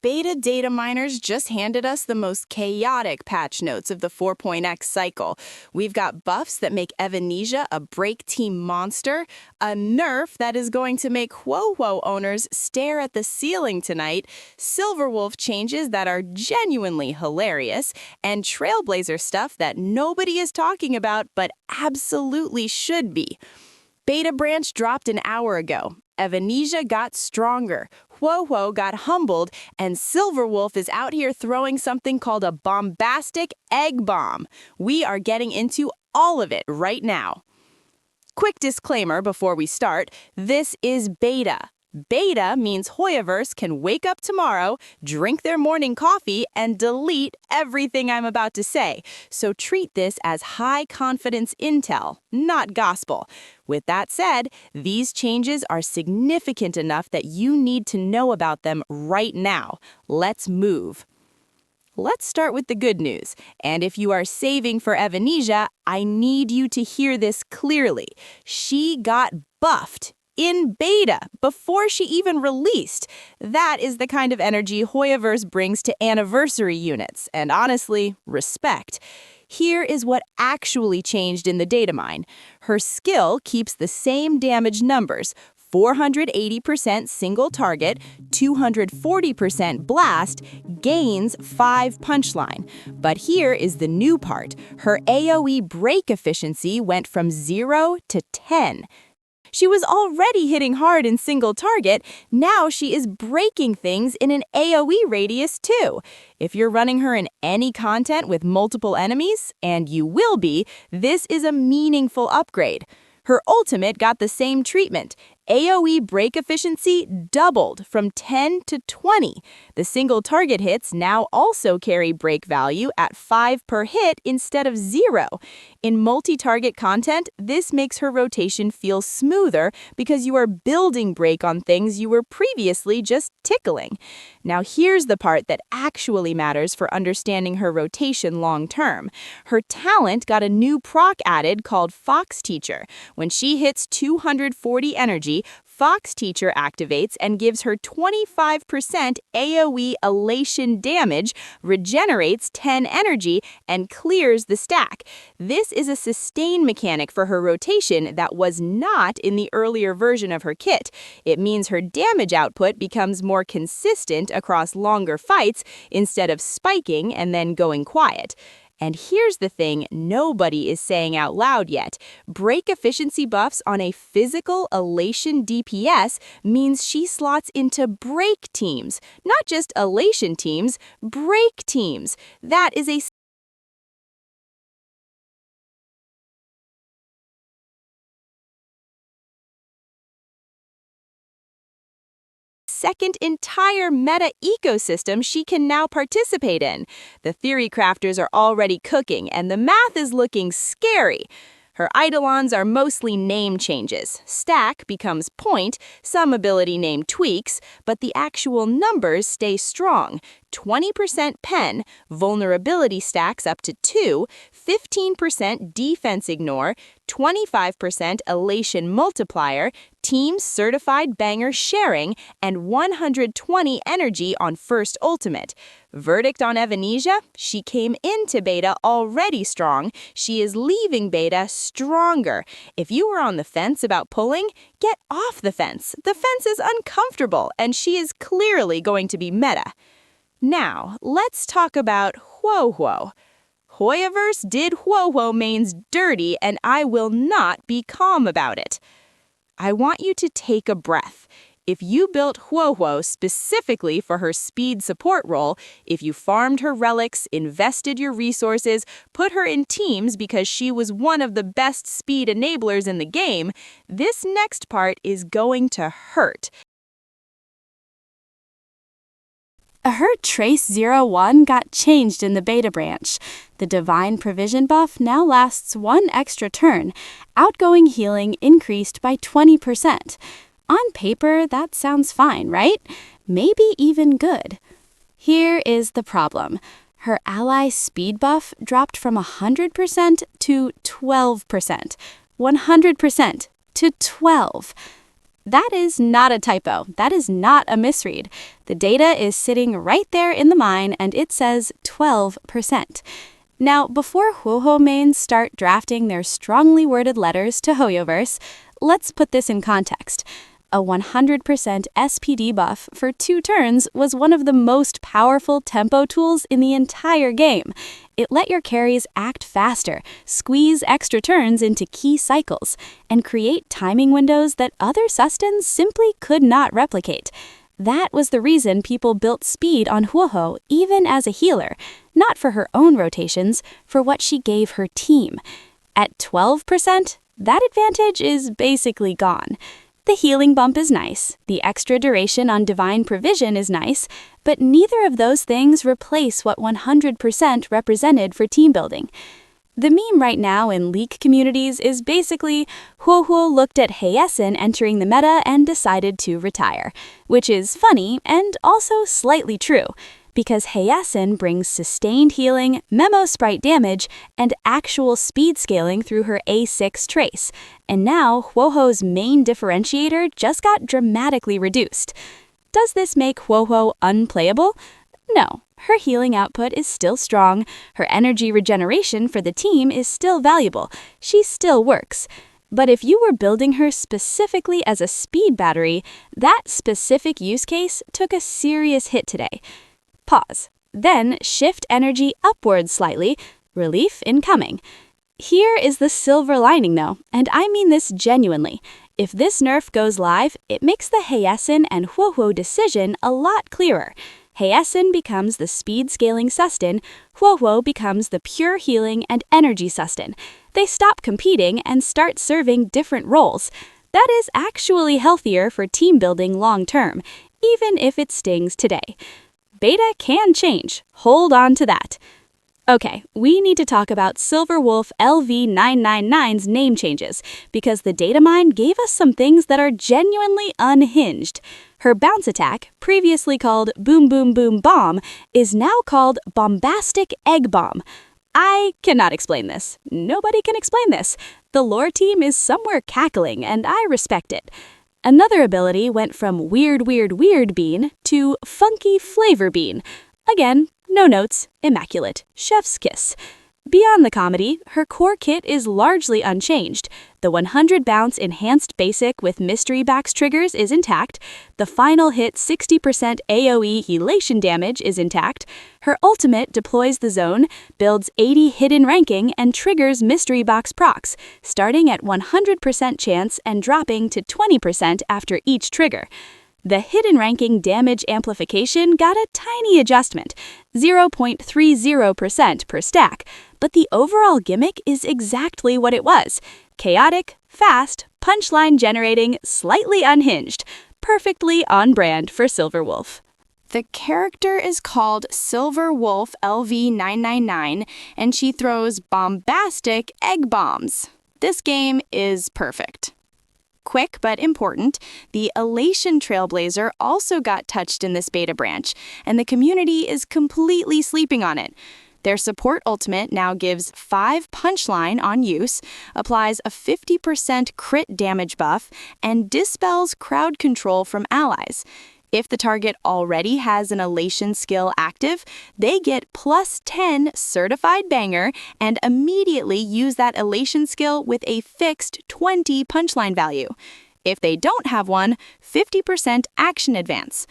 beta data miners just handed us the most chaotic patch notes of the 4.x cycle. We've got buffs that make Evanescia a break team monster, a nerf that is going to make Huohuo owners stare at the ceiling tonight, Silver Wolf changes that are genuinely hilarious, and Trailblazer stuff that nobody is talking about but absolutely should be. Beta branch dropped an hour ago. Evanescia got stronger, Huohuo got humbled, and Silver Wolf is out here throwing something called a Bombastic Egg Bomb. We are getting into all of it right now. Quick disclaimer before we start, this is beta. Beta means HoYoverse can wake up tomorrow, drink their morning coffee, and delete everything I'm about to say. So treat this as high-confidence intel, not gospel. With that said, these changes are significant enough that you need to know about them right now. Let's move. Let's start with the good news. And if you are saving for Evanescia, I need you to hear this clearly. She got buffed in beta, before she even released. That is the kind of energy HoYoverse brings to anniversary units, and honestly, respect. Here is what actually changed in the data mine. Her skill keeps the same damage numbers, 480% single target, 240% blast, gains 5 punchline. But here is the new part. Her AoE break efficiency went from 0 to 10. She was already hitting hard in single target, now she is breaking things in an AoE radius too. If you're running her in any content with multiple enemies, and you will be, this is a meaningful upgrade. Her ultimate got the same treatment. AoE break efficiency doubled from 10 to 20. The single target hits now also carry break value at 5 per hit instead of 0. In multi-target content, this makes her rotation feel smoother because you are building break on things you were previously just tickling. Now here's the part that actually matters for understanding her rotation long term. Her talent got a new proc added called Fox Teacher. When she hits 240 energy, Fox Teacher activates and gives her 25% AoE elation damage, regenerates 10 energy, and clears the stack. This is a sustain mechanic for her rotation that was not in the earlier version of her kit. It means her damage output becomes more consistent across longer fights instead of spiking and then going quiet. And here's the thing nobody is saying out loud yet. Break efficiency buffs on a physical elation DPS means she slots into break teams. Not just elation teams, break teams. That is a second entire meta ecosystem she can now participate in. The theory crafters are already cooking, and the math is looking scary. Her eidolons are mostly name changes. Stack becomes point, some ability name tweaks, but the actual numbers stay strong. 20% pen, vulnerability stacks up to 2, 15% defense ignore, 25% elation multiplier, team certified banger sharing, and 120 energy on first ultimate. Verdict on Evanescia? She came into beta already strong. She is leaving beta stronger. If you were on the fence about pulling, get off the fence. The fence is uncomfortable, and she is clearly going to be meta. Now, let's talk about Huohuo. HoYoverse did Huohuo mains dirty, and I will not be calm about it. I want you to take a breath. If you built Huohuo specifically for her speed support role, if you farmed her relics, invested your resources, put her in teams because she was one of the best speed enablers in the game, this next part is going to hurt. A Hurt Trace 01 got changed in the beta branch. The Divine Provision buff now lasts 1 extra turn. Outgoing healing increased by 20%. On paper, that sounds fine, right? Maybe even good. Here is the problem. Her ally speed buff dropped from 100% to 12%. 100% to 12%. That is not a typo. That is not a misread. The data is sitting right there in the mine, and it says 12%. Now, before Huohuo mains start drafting their strongly worded letters to HoYoverse, let's put this in context. A 100% SPD buff for 2 turns was one of the most powerful tempo tools in the entire game. It let your carries act faster, squeeze extra turns into key cycles, and create timing windows that other sustains simply could not replicate. That was the reason people built speed on Huohuo even as a healer, not for her own rotations, for what she gave her team. At 12%, that advantage is basically gone. The healing bump is nice, the extra duration on divine provision is nice, but neither of those things replace what 100% represented for team building. The meme right now in leak communities is basically Huohuo looked at HeYesin entering the meta and decided to retire, which is funny and also slightly true, because HeYesin brings sustained healing, memo sprite damage, and actual speed scaling through her A6 trace, and now Huohuo's main differentiator just got dramatically reduced. Does this make Huohuo unplayable? No. Her healing output is still strong, her energy regeneration for the team is still valuable, she still works. But if you were building her specifically as a speed battery, that specific use case took a serious hit today. Pause. Then shift energy upwards slightly, relief incoming. Here is the silver lining though, and I mean this genuinely. If this nerf goes live, it makes the HeYesin and Huohuo decision a lot clearer. HeYesin becomes the speed scaling sustain, Huohuo becomes the pure healing and energy sustain. They stop competing and start serving different roles. That is actually healthier for team building long term, even if it stings today. Beta can change. Hold on to that. Okay, we need to talk about Silver Wolf LV.999's name changes, because the data mine gave us some things that are genuinely unhinged. Her bounce attack, previously called Boom Boom Boom Bomb, is now called Bombastic Egg Bomb. I cannot explain this. Nobody can explain this. The lore team is somewhere cackling, and I respect it. Another ability went from Weird Bean to Funky Flavor Bean. Again, no notes, immaculate, chef's kiss. Beyond the comedy, her core kit is largely unchanged. The 100 bounce enhanced basic with mystery backs triggers is intact. The final hit 60% AoE elation damage is intact. Her ultimate deploys the zone, builds 80 hidden ranking, and triggers mystery box procs, starting at 100% chance and dropping to 20% after each trigger. The hidden ranking damage amplification got a tiny adjustment, 0.30% per stack, but the overall gimmick is exactly what it was. Chaotic, fast, punchline generating, slightly unhinged, perfectly on brand for Silver Wolf. The character is called Silver Wolf LV.999, and she throws bombastic egg bombs. This game is perfect. Quick but important, the Elation Trailblazer also got touched in this beta branch, and the community is completely sleeping on it. Their support ultimate now gives 5 punchline on use, applies a 50% crit damage buff, and dispels crowd control from allies. If the target already has an Elation skill active, they get +10 certified banger and immediately use that Elation skill with a fixed 20 punchline value. If they don't have one, 50% action advance.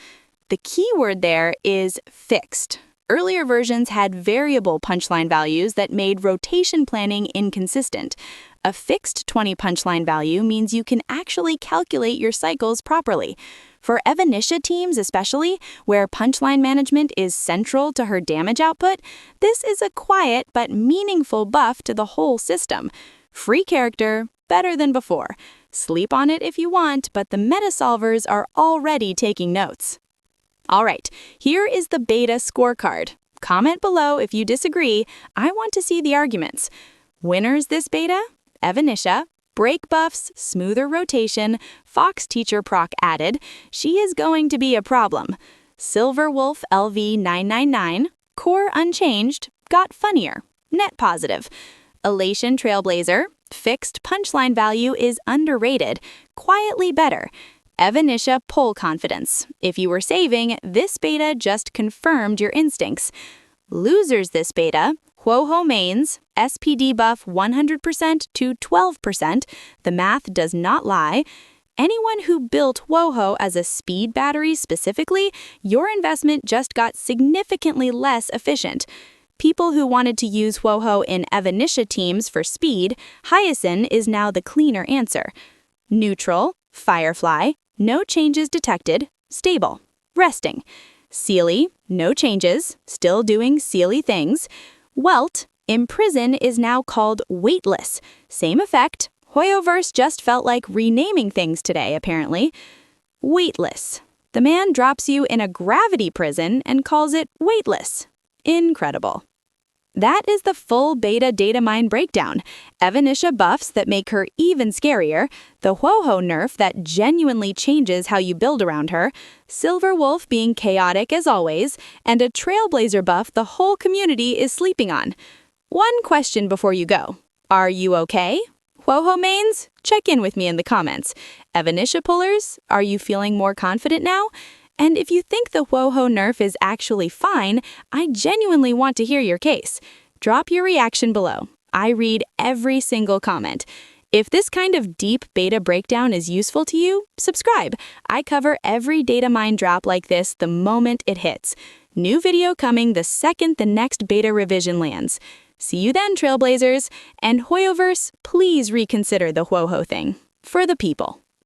The key word there is fixed. Earlier versions had variable punchline values that made rotation planning inconsistent. A fixed 20 punchline value means you can actually calculate your cycles properly. For Evanescia teams especially, where punchline management is central to her damage output, this is a quiet but meaningful buff to the whole system. Free character, better than before. Sleep on it if you want, but the meta solvers are already taking notes. Alright, here is the beta scorecard. Comment below if you disagree. I want to see the arguments. Winners this beta? Evanescia. Break buffs, smoother rotation, Fox teacher proc added. She is going to be a problem. Silver Wolf LV.999. Core unchanged, got funnier. Net positive. Elation Trailblazer. Fixed punchline value is underrated. Quietly better. Evanescia Poll Confidence. If you were saving, this beta just confirmed your instincts. Losers this beta, Huohuo mains, SPD buff 100% to 12%. The math does not lie. Anyone who built Huohuo as a speed battery specifically, your investment just got significantly less efficient. People who wanted to use Huohuo in Evanescia teams for speed, Hyacinth is now the cleaner answer. Neutral, Firefly, no changes detected, stable, resting. Sealy, no changes, still doing Sealy things. Welt, Imprison is now called weightless. Same effect. HoYoverse just felt like renaming things today, apparently. Weightless. The man drops you in a gravity prison and calls it weightless. Incredible. That is the full beta data mine breakdown. Evanescia buffs that make her even scarier, the Huohuo nerf that genuinely changes how you build around her, Silver Wolf being chaotic as always, and a Trailblazer buff the whole community is sleeping on. One question before you go. Are you okay? Huohuo mains? Check in with me in the comments. Evanescia pullers? Are you feeling more confident now? And if you think the Huohuo nerf is actually fine, I genuinely want to hear your case. Drop your reaction below. I read every single comment. If this kind of deep beta breakdown is useful to you, subscribe. I cover every data mine drop like this the moment it hits. New video coming the second the next beta revision lands. See you then, Trailblazers. And HoYoverse, please reconsider the Huohuo thing. For the people.